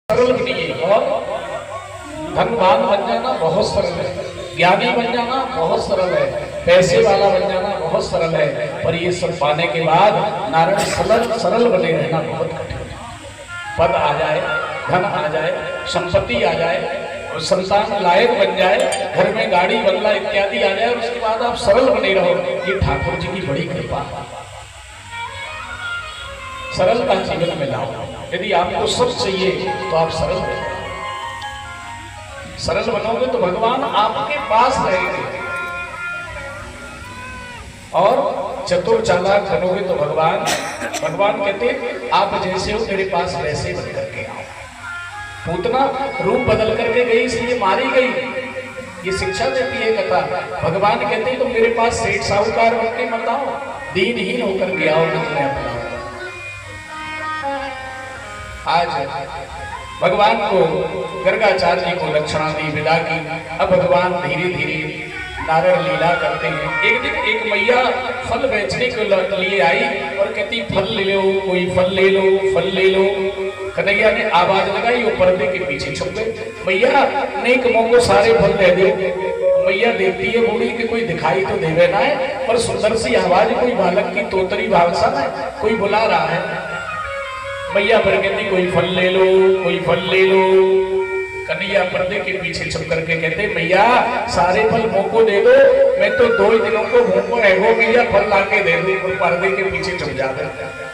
सरल बनिए और धनवान बन जाना बहुत सरल है, ज्ञानी बन जाना बहुत सरल है, पैसे वाला बन जाना बहुत सरल है, पर ये सब पाने के बाद नारायण सरल बने रहना बहुत कठिन है। पद आ जाए, धन आ जाए, संपत्ति आ जाए, संतान लायक बन जाए, घर में गाड़ी बंगला इत्यादि आ जाए और उसके बाद आप सरल बने रहो, ये ठाकुर जी की बड़ी कृपा है। सरलता जीवन में लाओ। यदि आपको सब चाहिए तो आप सरल बनो। सरल बनोगे तो भगवान आपके पास रहेंगे, और चतुर चालाक बनोगे तो भगवान कहते आप जैसे हो मेरे पास वैसे बन करके आओ। पूतना रूप बदल करके गई इसलिए मारी गई, ये शिक्षा देती है कथा। भगवान कहते तुम मेरे पास सेठ साहूकार बन के मत आओ, दीनहीन होकर के आओ, मैं तुम्हें अपनाऊं। आज भगवान को गर्गाचार्य जी को लक्षणा दी, विदा की। अब भगवान धीरे धीरे नारायण लीला करते हैं। एक दिन एक मैया फल बेचने के लिए आई और कहती फल ले लो, कोई फल ले लो, फल ले लो। कन्हैया ने आवाज लगाई, वो पर्दे के पीछे छुप गए। मैया नेक को सारे फल दे दो। मैया देखती है बूढ़ी कि कोई दिखाई तो देवे ना है, पर सुंदर सी आवाज कोई बालक की तोतरी भाषा में कोई बुला रहा है। मैया पर कहती कोई फल ले लो, कोई फल ले लो। कन्हैया पर्दे के पीछे छुप करके कहते मैया सारे फल मोको दे दो, मैं तो 2 दिनों को भूखो रहो, मैया फल लाके दे दो। और पर्दे के पीछे छुप जाते।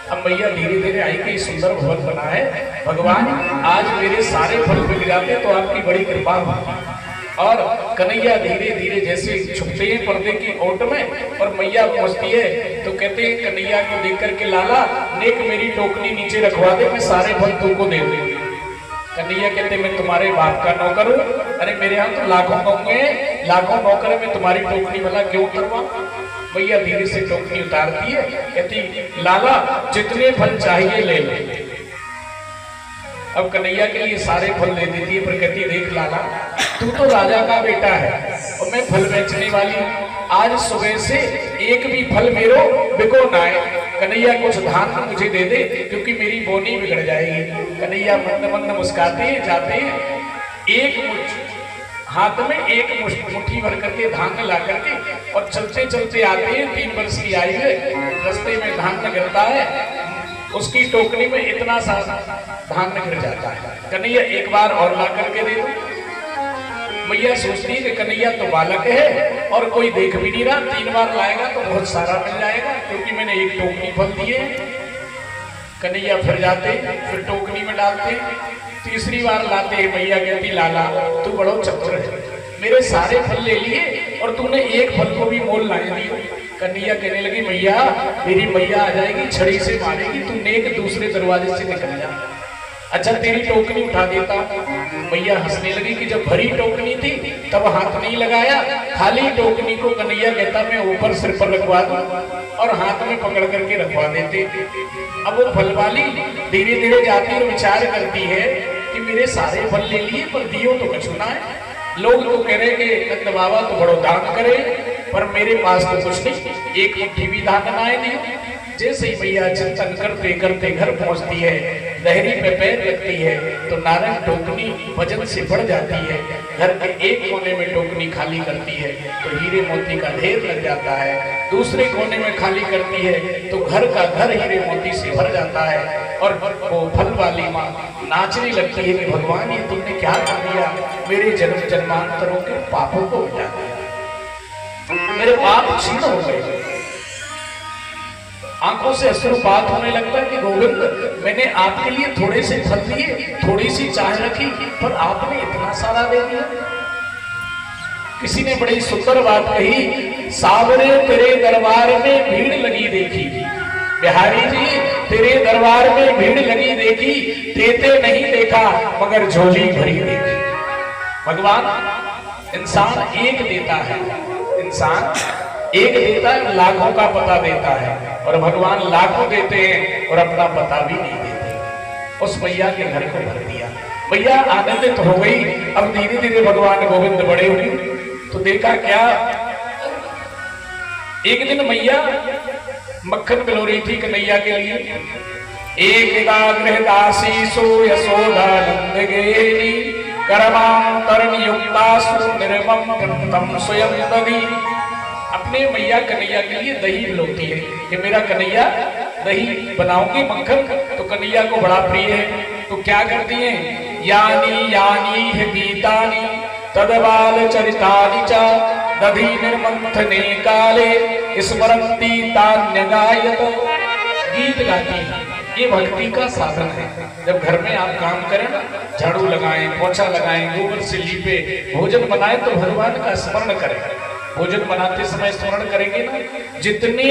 अब मैया धीरे धीरे आई कि सुंदर भवन बना है, भगवान आज मेरे सारे फल बिक जाते तो आपकी बड़ी कृपा होती। और कन्हैया धीरे धीरे जैसे छुपते हैं पर्दे की ओट में और मैया पहुंचती है तो कहते हैं कन्हैया को देख करके लाला नेक मेरी टोकनी नीचे रखवा दे, मैं सारे फल तुमको दे दूंगी। कन्हैया कहते मैं तुम्हारे बाप का नौकर हूँ, अरे मेरे यहाँ तो लाखों होंगे, लाखों नौकर है, मैं तुम्हारी टोकनी भला क्यों उतरवा। मैया धीरे से टोकनी उतारती है, कहती लाला जितने फल चाहिए ले लो। अब कन्हैया के लिए सारे फल दे देती है, पर कहती देख लाला तू तो राजा का बेटा है और मैं फल बेचने वाली हूँ, आज सुबह से एक भी फल मेरो बिको ना है। कन्हैया कुछ धान मुझे दे दे क्योंकि मेरी बोनी बिगड़ जाएगी। कन्हैया मंद मंद मुस्काते हैं, जाते हैं, एक हाथ में एक मुट्ठी भर करके धान ला करके और चलते चलते आते हैं। 3 वर्ष की आयु है, रास्ते में धान गिरता है, उसकी टोकरी में इतना सा धान गिर जाता है। कन्हैया एक बार और ला करके दे दो। मैया सोचती है कि कन्हैया तो बालक है और कोई देख भी नहीं रहा, 3 बार लाएगा तो बहुत सारा मिल जाएगा क्योंकि मैंने एक टोकरी फल दिए। कन्हैया फिर जाते, फिर टोकरी में डालते, तीसरी बार लाते हैं। मैया कहती लाला तू बड़ो चतुर है, मेरे सारे फल ले लिए और तूने एक फल को भी मोल ना दिया। कन्हैया कहने लगी मैया मेरी मैया आ जाएगी, छड़ी से मारेगी, तू नेक दूसरे दरवाजे से निकल जा। अच्छा तेरी टोकनी उठा देता। मैया हंसने लगी कि जब भरी टोकनी थी तब हाथ नहीं लगाया, खाली टोकनी को कन्हैया कहता मैं ऊपर सिर पर रखवा दूं और हाथ में पकड़ करके रखवा देते। अब वो फल वाली धीरे धीरे जाती और विचार करती है कि मेरे सारे फल ले लिए पर दियो तो कुछ ना है। लोग तो कह रहे कि नंद बाबा तो बड़ो दान करे, पर मेरे पास तो कुछ नहीं, एक मुट्ठी भी दान ना नहीं। जैसे ही मैया चिंतन करते करते घर पहुंचती है, लहरी पे पैर रखती है तो नारायण टोकनी वजन से बढ़ जाती है। घर के एक कोने में टोकनी खाली करती है तो हीरे मोती का ढेर लग जाता है, दूसरे कोने में खाली करती है तो घर का घर हीरे मोती से भर जाता है। और वो फल वाली माँ नाचने लगती है कि भगवान ये तुमने क्या कर दिया, मेरे जन्म जन्मांतरों के पापों को मिटा दिया, मेरे पाप क्षीण हो गए। आंखों से अश्रुपात होने लगता है कि गोविंद मैंने आपके लिए थोड़े से फल दिए, थोड़ी सी चाय रखी, पर आपने इतना सारा दे दिया। किसी ने बड़ी सुंदर बात कही, सावरे तेरे दरबार में भीड़ लगी देखी, बिहारी जी तेरे दरबार में भीड़ लगी देखी, देते नहीं देखा मगर झोली भरी देखी। भगवान इंसान एक देता है, इंसान एक देता है, लाखों का पता देता है, और भगवान लाखों देते हैं और अपना पता भी नहीं देते। उस मैया के घर को भर दिया। मैया आनंदित हो गई। अब धीरे धीरे भगवान गोविंद बड़े हुए तो देखा क्या, एक दिन मैया मक्खन मिलो रही थी कन्हैया के लिए। एक दासी सो यशोदा नंद विगेनी कर्मांतरण युक्तासु निर्मम ग्रंथम स्वयं दधी। अपने मैया कन्हैया के लिए दही मिलती है कि मेरा कन्हैया दही बनाओगी मक्खन, तो कन्हैया को बड़ा प्रिय है। तो क्या करती है, यानी यानी है गीतानी तदबाल चरितानि च दधी निर्मंथने काले स्मरंती तान्यगायत। गीत गाती है, ये भक्ति का साधन है। जब घर में आप काम करें ना, झाड़ू लगाएं, पोछा लगाएं, गोबर से लीपे, भोजन बनाएं, तो भगवान का स्मरण करें। भोजन बनाते समय स्मरण करेंगे ना, जितने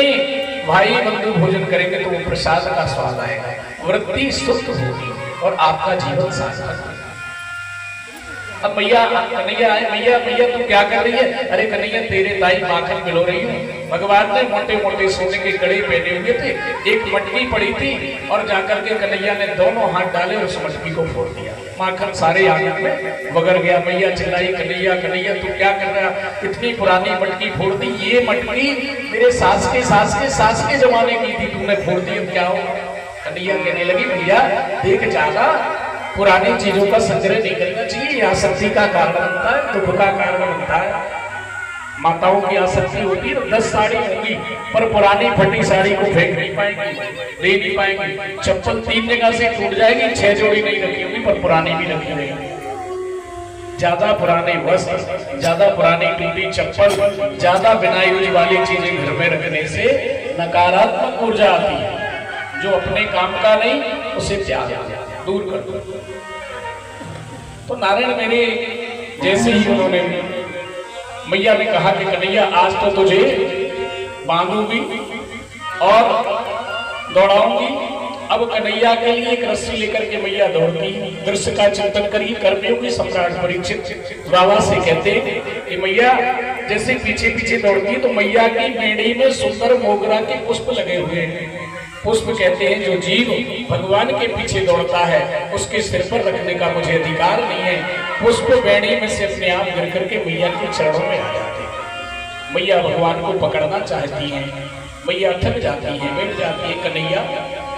भाई बंधु भोजन करेंगे तो वो प्रसाद का स्वाद आएगा, वृत्ति शुद्ध होगी और आपका जीवन सार्थक होगा। अब मैया कन्हैया आए, मैया मैया तू क्या कर रही है? अरे कन्हैया तेरे ताई माखन मिलो रही हूँ। भगवान ने मोटे मोटे सोने के कड़े पहने हुए थे, एक मटकी पड़ी थी और जाकर के कन्हैया ने दोनों हाथ डाले उस मटकी को फोड़ दिया, माखन सारे आंगन में बगर गया। मैया चिल्लाई, कन्हैया कन्हैया तू क्या कर रहा? इतनी पुरानी मटकी फोड़ दी, ये मटकी मेरे सास के जमाने की थी, तूने फोड़ दी, अब क्या हो? कन्हैया कहने लगी, भैया देख ज्यादा पुरानी चीजों का संग्रह नहीं करना चाहिए, आसक्ति का कारण बनता है, दुख का कारण बनता है। माताओं की आसक्ति होती है, 10 साड़ी होगी पर पुरानी फटी साड़ी को फेंक नहीं पाएंगी, ले नहीं पाएंगी। चप्पल 3 जगह से टूट जाएगी, 6 जोड़ी नहीं रखी होगी पर पुरानी भी रखी रहेगी। ज्यादा पुराने वस्त्र, ज्यादा पुरानी टूटी चप्पल, ज्यादा बिना यूज वाली चीजें घर में रखने से नकारात्मक ऊर्जा आती है। जो अपने काम का नहीं उसे त्याग दूर कर दो। तो नारायण मेरे जैसे ही उन्होंने, मैया ने कहा कि कन्हैया आज तो तुझे बांधूंगी और दौड़ाऊंगी। अब कन्हैया के लिए एक रस्सी लेकर के मैया दौड़ती है। दृश्य का चिंतन करिए, कर्मियों की सम्राट परीक्षित बाबा से कहते हैं कि मैया जैसे पीछे पीछे दौड़ती है तो मैया की बेड़ी में सुंदर मोगरा के पुष्प लगे हुए हैं। पुष्प कहते हैं जो जीव भगवान के पीछे दौड़ता है उसके सिर पर रखने का मुझे अधिकार नहीं है। पुष्प बेड़ी में से अपने आप गिर करके मैया के चरणों में आ जाते हैं। मैया भगवान को पकड़ना चाहती हैं, मैया थक जाती है, बैठ जाती है। कन्हैया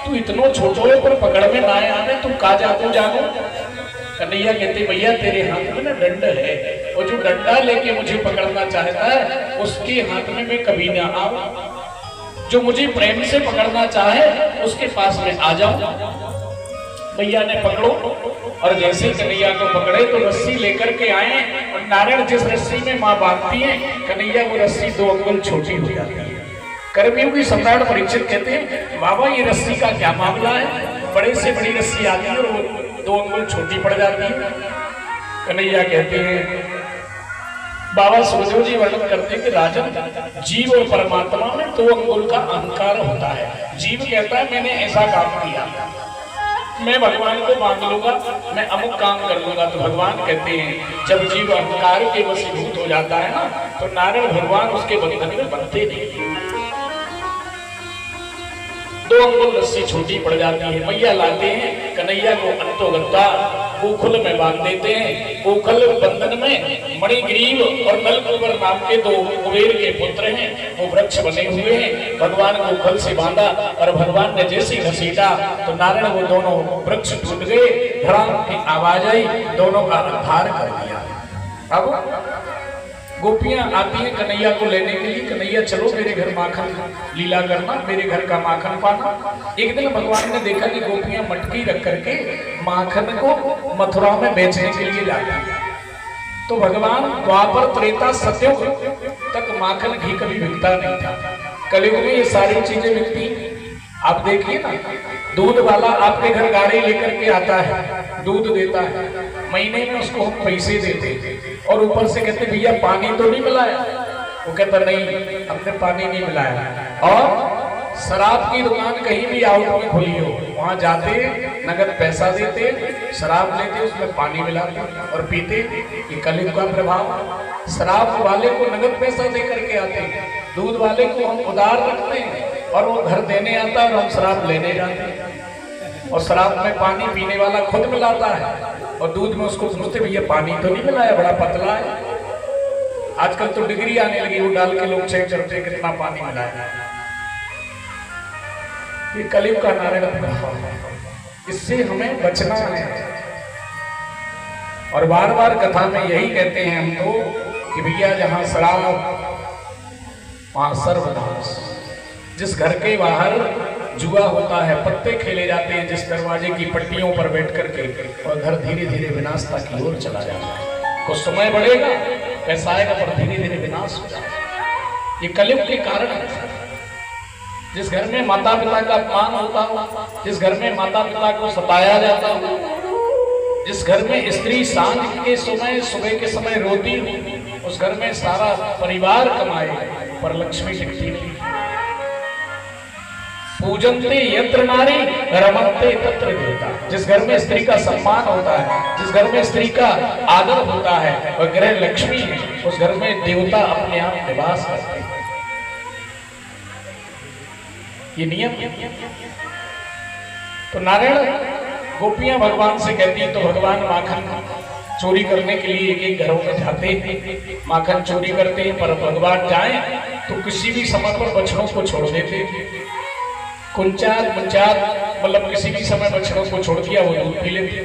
तू इतनो छोटो है पर पकड़ में ना आने, तू का जातो जानो। कन्हैया कहते भैया तेरे हाथ में ना दंड है, और जो डंडा लेके मुझे पकड़ना चाहता है उसके हाथ में मैं कभी ना आऊं। जो मुझे प्रेम से पकड़ना चाहे उसके पास में आ जाऊं। भैया ने पकड़ो, और जैसे कन्हैया को पकड़े तो रस्सी लेकर के आए, और नारायण जिस रस्सी में मां बांधती है कन्हैया वो रस्सी 2 अंगुल छोटी हो जाती है। कर्मियों की सम्राट परीक्षित कहते हैं बाबा ये रस्सी का क्या मामला है? बड़े से बड़ी रस्सी आती है और वो 2 अंगुल छोटी पड़ जाती है। कन्हैया कहते हैं, बाबा सुखदेव जी वर्णन करते हैं कि राजन जीव और परमात्मा में 2 अंगुल का अहंकार होता है। जीव कहता है मैंने ऐसा काम किया, मैं भगवान को मांग लूंगा, मैं अमुक काम कर लूंगा। तो भगवान कहते हैं जब जीव अहंकार के वशीभूत हो जाता है ना, तो नारायण भगवान उसके बंधन में बनते नहीं। 2 अंगुल रस्सी छोटी पड़ जाती है। मैया लाते हैं कन्हैया को अंतोगत्ता गोखुल में बांध देते हैं। गोखुल बंधन में मणिग्रीव और नलकुबर नाम के 2 कुबेर के पुत्र हैं, वो वृक्ष बने हुए हैं। भगवान गोखुल से बांधा और भगवान ने जैसे घसीटा तो नारायण वो दोनों वृक्ष टूट गए, धड़ाम की आवाज आई, दोनों का उद्धार कर दिया। अब गोपियां आती हैं कन्हैया को लेने के लिए, कन्हैया चलो मेरे घर माखन लीला करना, मेरे घर का माखन पाना। एक दिन भगवान ने देखा कि गोपियां मटकी रख करके माखन को मथुरा में बेचने के लिए जाती हैं। तो भगवान द्वापर त्रेता सतयुग तक माखन घी कभी बिकता नहीं था, कलयुग में ये सारी चीजें बिकती। आप देखिए ना, दूध वाला आपके घर गाड़ी लेकर के आता है, दूध देता है, महीने में उसको हम पैसे देते और ऊपर से कहते भैया पानी तो नहीं मिलाया? वो कहता नहीं हमने पानी नहीं मिलाया। और शराब की दुकान कहीं भी आउट में खुली हो, वहां जाते नगद पैसा देते, शराब लेते, उसमें पानी मिलाते और पीते। ये कलयुग का प्रभाव। शराब वाले को नगद पैसा दे करके आते, दूध वाले को हम उधार रखते हैं और वो घर देने आता है और हम शराब लेने जाते हैं। और शराब में पानी पीने वाला खुद मिलाता है और दूध में उसको पूछते भैया पानी तो नहीं मिलाया, बड़ा पतला है। आजकल तो डिग्री आने लगी, वो डाल के लोग चेक करते हैं कितना पानी मिलाया। ये कलयुग का नारायण प्रभाव है, इससे हमें बचना है। और बार बार कथा में यही कहते हैं हम तो कि भैया जहां शराब वहां सर्वनाश। जिस घर के बाहर जुआ होता है, पत्ते खेले जाते हैं, जिस दरवाजे की पट्टियों पर बैठ करके, और घर धीरे धीरे विनाशता की ओर चला जाता है। कुछ समय बढ़ेगा, पैसा आएगा, पर धीरे धीरे विनाश हो जाएगा। ये कलयुग के कारण है। जिस घर में माता पिता का अपमान होता हो, जिस घर में माता पिता को सताया जाता हो, जिस घर में स्त्री सांझ के समय सुबह के समय रोती हो, उस घर में सारा परिवार कमाए पर लक्ष्मी टिकती नहीं। पूजनते यत्र नारी रमन्ते तत्र देवता। जिस घर में स्त्री का सम्मान होता है, जिस घर में स्त्री का आदर होता है, वह ग्रह लक्ष्मी है, उस घर में देवता अपने आप निवास करते हैं। ये नियम। तो नारायण गोपियां भगवान से कहती हैं, तो भगवान माखन चोरी करने के लिए एक एक घरों में जाते हैं, माखन चोरी करते हैं। पर भगवान जाएं तो किसी भी समय पर बछड़ों को छोड़ देते हैं। कुंचात मतलब किसी भी समय बछड़ों को छोड़ दिया, वो दूध पी लेते।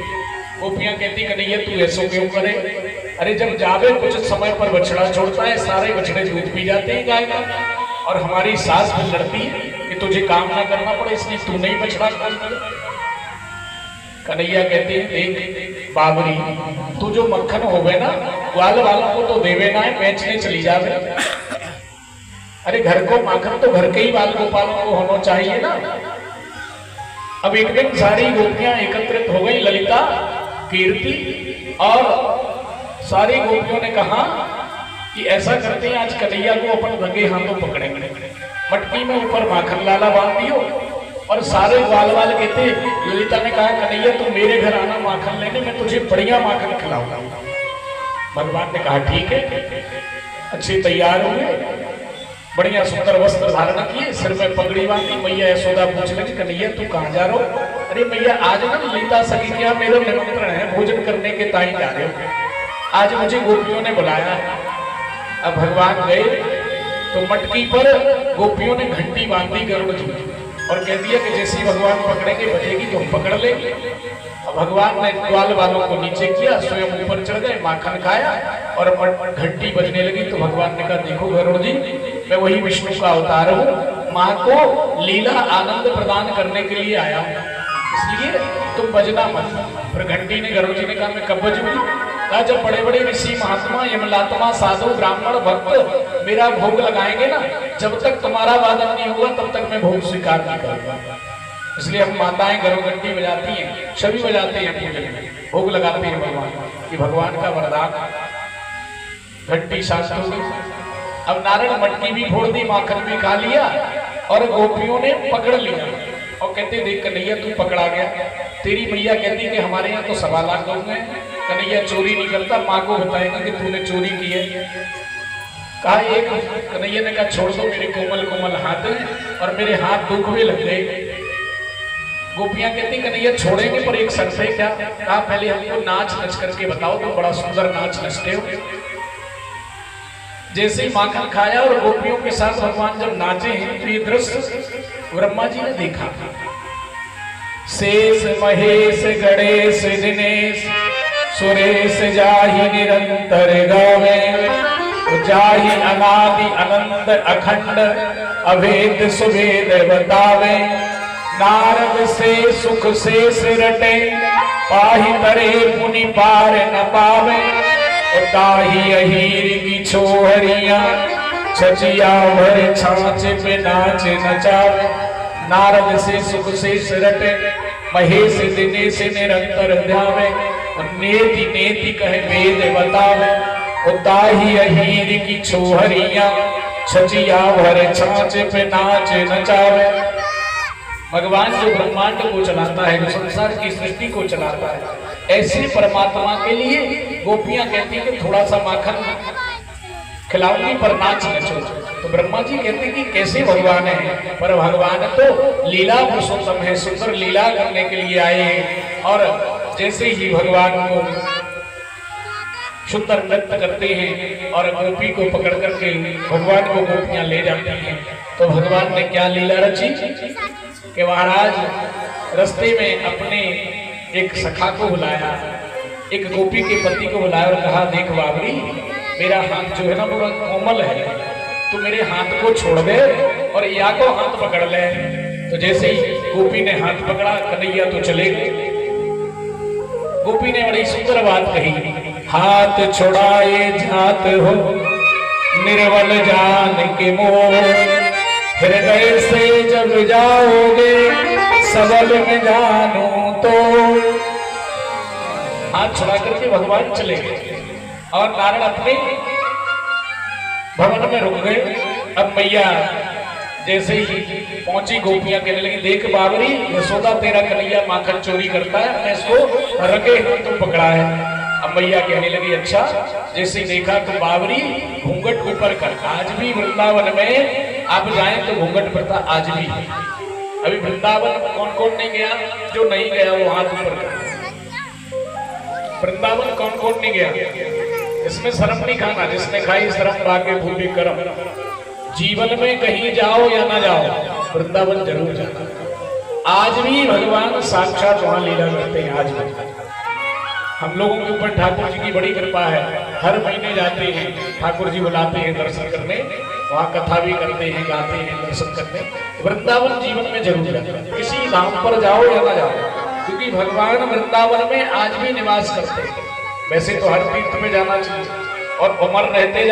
गोपियां कहती कन्हैया तू ऐसो क्यों करे? अरे जब जावे कुछ समय पर बछड़ा छोड़ता है, सारे बछड़े दूध पी जाते हैं गाय का, और हमारी सास भी लड़ती है कि तुझे काम ना करना पड़े, इसलिए तू नहीं बछड़ा छोड़ता। कन्हैया कहते हैं देख बाबरी, तू जो मक्खन होवे ना ग्वाल वालों को तो देवे ना है, बेचने चली जावे। अरे घर को माखन तो घर के ही बाल गोपालों को होना चाहिए ना। अब एक दिन सारी गोपियां एकत्रित हो गई, ललिता कीर्ति, और सारी गोपियों ने कहा कि ऐसा करते हैं आज कन्हैया को अपन रंगे हाथों पकड़ेंगे, मटकी में ऊपर माखन लाला बांध दियो। और सारे ग्वाल वाल कहते, ललिता ने कहा कन्हैया तुम मेरे घर आना माखन लेने, मैं तुझे बढ़िया माखन खिलाऊंगा। भगवान ने कहा ठीक है। अच्छे तैयार हुए, बढ़िया सुंदर वस्त्र धारण किए, सिर में पगड़ी बांधी। मैया यशोदा पूछ लगी कन्हैया तू कहाँ जा रहे हो? अरे मैया आज ना ललिता सखी क्या मेरा निमंत्रण है, भोजन करने के ताई जा रहे हो, आज मुझे गोपियों ने बुलाया। अब भगवान गए तो मटकी पर गोपियों ने घंटी बांधी गरुड़ जी, और कह दिया कि जैसे भगवान पकड़ेंगे बजेगी तो हम पकड़ लेंगे। अब भगवान ने ग्वाल वालों को नीचे किया, स्वयं ऊपर चढ़ गए, माखन खाया, और घंटी बजने लगी। तो भगवान ने कहा देखो गरुड़ जी, मैं वही विष्णु का अवतार हूँ, माँ को लीला आनंद प्रदान करने के लिए आया हूँ, इसलिए तुम बजना मत। फिर घंटी ने गरुड़ जी ने कहा मैं कब बजूंगी? कहा जब बड़े बड़े ऋषि महात्मा यमलात्मा साधु ब्राह्मण भक्त मेरा भोग लगाएंगे ना, जब तक तुम्हारा वादन नहीं होगा तब तक मैं भोग स्वीकार नहीं करूंगा। इसलिए हम माताएं घरों घंटी बजाती हैं, सभी बजाते हैं, पूजन में भोग लगाते हैं भगवान कि भगवान का वरदान। घंटी शांत हो गई। अब नारायण मटकी भी फोड़ दी, माखन भी खा लिया, और गोपियों ने पकड़ लिया और कहते देख कन्हैया तू पकड़ा गया। तेरी मैया कहती कि हमारे यहाँ तो 1.25 लाख लोग हैं, कन्हैया चोरी नहीं करता, माँ को बताएगा कि तूने चोरी की है। कहा एक, कन्हैया ने कहा छोड़ दो, मेरे कोमल कोमल हाथ हैं और मेरे हाथ दुखने लग गए। गोपियां कहती कन्हैया छोड़ेंगे पर एक शर्त है। क्या? कहा पहले हमको नाच नच करके बताओ, तुम बड़ा सुंदर नाच नचते हो। जैसे ही माखन खाया और गोपियों के साथ भगवान जब नाचे हैं तो ये दृश्य ब्रह्मा जी ने देखा। शेष महेश गणेश दिनेश सुरेश जाहि निरंतर गावे, जाहि अनादि अनंत अखंड अभेद सुभेद बतावे। नारद से सुख शेष रटे, पाहि तरे मुनि पार न पावे। ताही अहीर की छोहरिया, छचिया भर छाछ पे नाच नचावे। नारद से सुख शेष रटे, महेश दिनेश निरंतर ध्यावे। नेति नेति कहे वेद बतावे। ताही अहीर की छोहरिया, छचिया भर छाछ पे नाच नचावे। भगवान जो ब्रह्मांड को चलाता है, जो संसार की सृष्टि को चलाता है, ऐसे परमात्मा के लिए गोपियां कहती कि थोड़ा सा माखन खिलाऊंगी पर नाच नचो। तो ब्रह्मा जी कहते कि कैसे भगवान है? पर भगवान तो लीला पुरुषोत्तम है, सुंदर लीला करने के लिए आए हैं। और जैसे ही भगवान को सुंदर नृत्य करते हैं और गोपी को पकड़ करके भगवान को गोपियां ले जाती हैं, तो भगवान ने क्या लीला रची कि महाराज रास्ते में अपने एक सखा को बुलाया एक गोपी के पति को बुलाया और कहा, देख बाबरी, मेरा हाथ जो है ना बड़ा कोमल है, तू मेरे हाथ को छोड़ दे और या को हाथ पकड़ ले। तो जैसे ही गोपी ने हाथ पकड़ा, कन्हैया तो चले गए। गोपी ने बड़ी सुंदर बात कही, हाथ छुड़ाए जात हो निर्बल जान के मोह, हृदय से जब जाओगे सबल में जानू तो। हाथ छुड़ा करके भगवान चले गए और नारद अपने भवन में रुक गए। अब मैया जैसे ही पहुंची, गोपियां कहने लगी, देख बाबरी, यशोदा तेरा कन्हैया माखन चोरी करता है, मैं इसको रखे हाथों पकड़ा है। अब मैया कहने लगी, अच्छा। जैसे ही देखा तो बाबरी घूंघट ऊपर कर। आज भी वृंदावन में आप जाएं तो घूंघट प्रथा आज भी है। अभी वृंदावन कौन कौन नहीं गया? जो नहीं गया वो हाथ ऊपर कर। वृंदावन कौन कौन नहीं गया? इसमें शर्म नहीं खाना, जिसने खाई शर्म बाके भूले करम। जीवन में कहीं जाओ या ना जाओ, वृंदावन जरूर जाना। आज भी भगवान साक्षात वहां लीला करते हैं। आज भी हम लोगों के ऊपर ठाकुर जी की बड़ी कृपा है। हर महीने जाते हैं, ठाकुर जी बुलाते हैं दर्शन करने, वहां कथा भी करते हैं, गाते हैं, दर्शन करते हैं। वृंदावन जीवन में जरूर जाना, किसी धाम पर जाओ या ना जाओ, क्योंकि भगवान वृंदावन में आज भी निवास करते हैं। वैसे तो हर तीर्थ में जाना चाहिए और उम्र रहते